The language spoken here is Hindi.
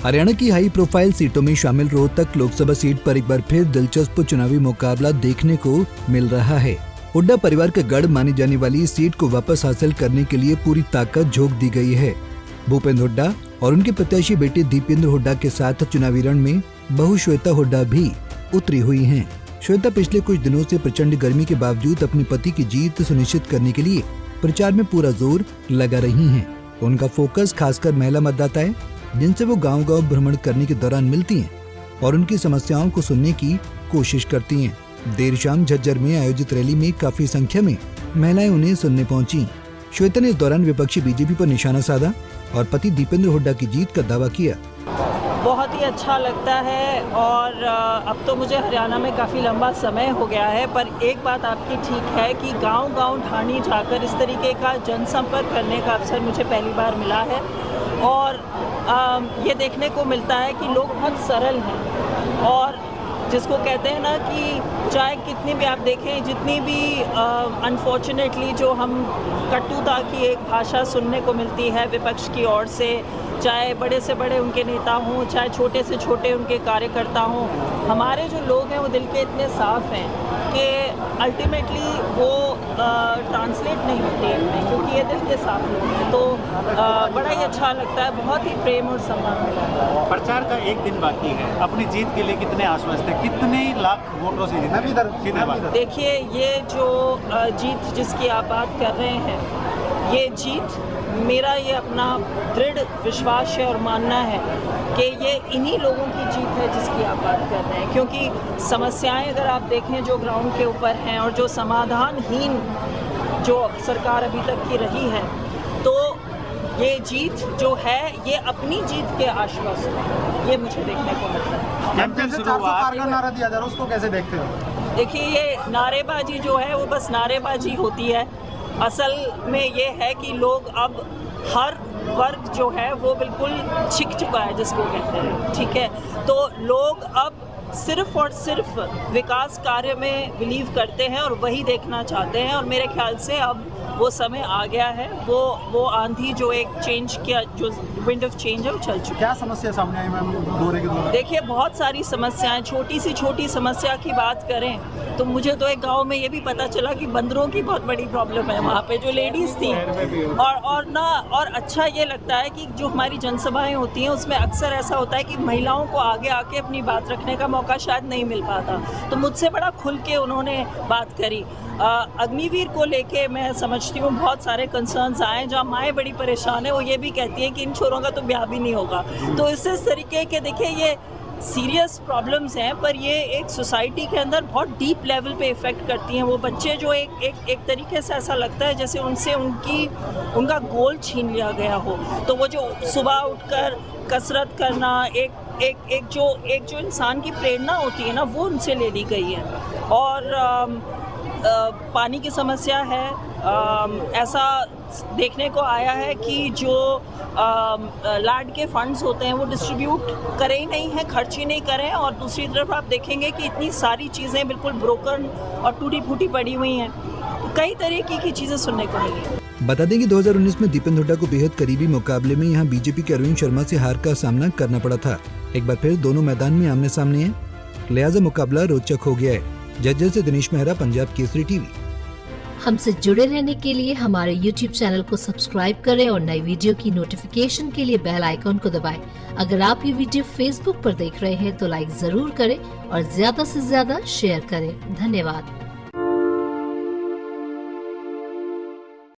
हरियाणा की हाई प्रोफाइल सीटों में शामिल रोहतक लोकसभा सीट पर एक बार फिर दिलचस्प चुनावी मुकाबला देखने को मिल रहा है। हुड्डा परिवार का गढ़ मानी जाने वाली इस सीट को वापस हासिल करने के लिए पूरी ताकत झोंक दी गई है। भूपेंद्र हुड्डा और उनके प्रत्याशी बेटे दीपेंद्र हुड्डा के साथ चुनावी रण में बहू श्वेता हुड्डा भी उतरी हुई हैं। श्वेता पिछले कुछ दिनों से प्रचंड गर्मी के बावजूद अपने पति की जीत सुनिश्चित करने के लिए प्रचार में पूरा जोर लगा रही हैं। उनका फोकस खासकर महिला मतदाता है, जिनसे वो गांव-गांव भ्रमण करने के दौरान मिलती हैं और उनकी समस्याओं को सुनने की कोशिश करती हैं। देर शाम झज्जर में आयोजित रैली में काफी संख्या में महिलाएं उन्हें सुनने पहुंची। श्वेता ने इस दौरान विपक्षी बीजेपी पर निशाना साधा और पति दीपेंद्र हुड्डा की जीत का दावा किया। बहुत ही अच्छा लगता है और अब तो मुझे हरियाणा में काफ़ी लंबा समय हो गया है, पर एक बात आपकी ठीक है कि गांव-गांव ढाणी जाकर इस तरीके का जनसंपर्क करने का अवसर मुझे पहली बार मिला है और ये देखने को मिलता है कि लोग बहुत सरल हैं और जिसको कहते हैं ना कि चाहे कितनी भी आप देखें, जितनी भी अनफॉर्चुनेटली जो हम कटुता की एक भाषा सुनने को मिलती है विपक्ष की ओर से, चाहे बड़े से बड़े उनके नेता हों, चाहे छोटे से छोटे उनके कार्यकर्ता हों, हमारे जो लोग हैं वो दिल के इतने साफ़ हैं कि अल्टीमेटली वो ट्रांसलेट नहीं होती है, क्योंकि ये दिल के साफ लोग हैं। तो बड़ा ही अच्छा लगता है, बहुत ही प्रेम और सम्मान मिला है। प्रचार का एक दिन बाकी है, अपनी जीत के लिए कितने आश्वस्त हैं, कितने लाख वोटों से जीतना? देखिए, ये जो जीत जिसकी आप बात कर रहे हैं, ये जीत मेरा ये अपना दृढ़ विश्वास है और मानना है कि ये इन्हीं लोगों की जीत है जिसकी आप बात कर रहे हैं, क्योंकि समस्याएं अगर आप देखें जो ग्राउंड के ऊपर हैं और जो समाधानहीन जो सरकार अभी तक की रही है, तो ये जीत जो है ये अपनी जीत के आश्वस्त है, ये मुझे देखने को मिलता है। नारा दिया जा रहा है, उसको कैसे देखते हो? देखिए, ये नारेबाजी जो है वो बस नारेबाजी होती है। असल में ये है कि लोग अब हर वर्ग जो है वो बिल्कुल छिक चुका है, जिसको कहते हैं, ठीक है। तो लोग अब सिर्फ और सिर्फ विकास कार्य में बिलीव करते हैं और वही देखना चाहते हैं और मेरे ख्याल से अब वो समय आ गया है, वो आंधी जो एक चेंज किया, जो विंड ऑफ चेंज है, वो चल चुकी है। क्या समस्या सामने आई मैम दौरे के दौरान? देखिए, बहुत सारी समस्याएं, छोटी सी छोटी समस्या की बात करें तो मुझे तो एक गांव में ये भी पता चला कि बंदरों की बहुत बड़ी प्रॉब्लम है वहाँ पे, जो लेडीज़ थी। और अच्छा ये लगता है कि जो हमारी जनसभाएं होती हैं उसमें अक्सर ऐसा होता है कि महिलाओं को आगे आके अपनी बात रखने का मौका शायद नहीं मिल पाता, तो मुझसे बड़ा खुल के उन्होंने बात करी। अग्निवीर को लेके मैं समझती हूँ बहुत सारे कंसर्न्स आए, जहाँ माएँ बड़ी परेशान है, वो ये भी कहती हैं कि इन छोरों का तो ब्याह भी नहीं होगा। तो इस तरीके के, देखिए, ये सीरियस प्रॉब्लम्स हैं, पर ये एक सोसाइटी के अंदर बहुत डीप लेवल पे इफ़ेक्ट करती हैं। वो बच्चे जो एक तरीके से ऐसा लगता है जैसे उनसे उनका गोल छीन लिया गया हो। तो वो जो सुबह उठकर कसरत करना, एक जो इंसान की प्रेरणा होती है ना, वो उनसे ले ली गई है। और पानी की समस्या है, ऐसा देखने को आया है कि जो लैंड के फंड्स होते हैं वो डिस्ट्रीब्यूट करे ही नहीं हैं, खर्च ही नहीं करें, और दूसरी तरफ आप देखेंगे कि इतनी सारी चीज़ें बिल्कुल ब्रोकन और टूटी फूटी पड़ी हुई हैं। तो कई तरीके की चीज़ें सुनने को मिली। बता दें कि 2019 में दीपेंद्र हुड्डा को बेहद करीबी मुकाबले में यहां बीजेपी के अरविंद शर्मा से हार का सामना करना पड़ा था। एक बार फिर दोनों मैदान में आमने सामने हैं, लिहाजा मुकाबला रोचक हो गया है। जज्जर से दिनेश मेहरा, पंजाब केसरी टीवी। हमसे जुड़े रहने के लिए हमारे YouTube चैनल को सब्सक्राइब करें और नई वीडियो की नोटिफिकेशन के लिए बेल आइकॉन को दबाएं। अगर आप ये वीडियो Facebook पर देख रहे हैं तो लाइक जरूर करें और ज्यादा से ज्यादा शेयर करें। धन्यवाद।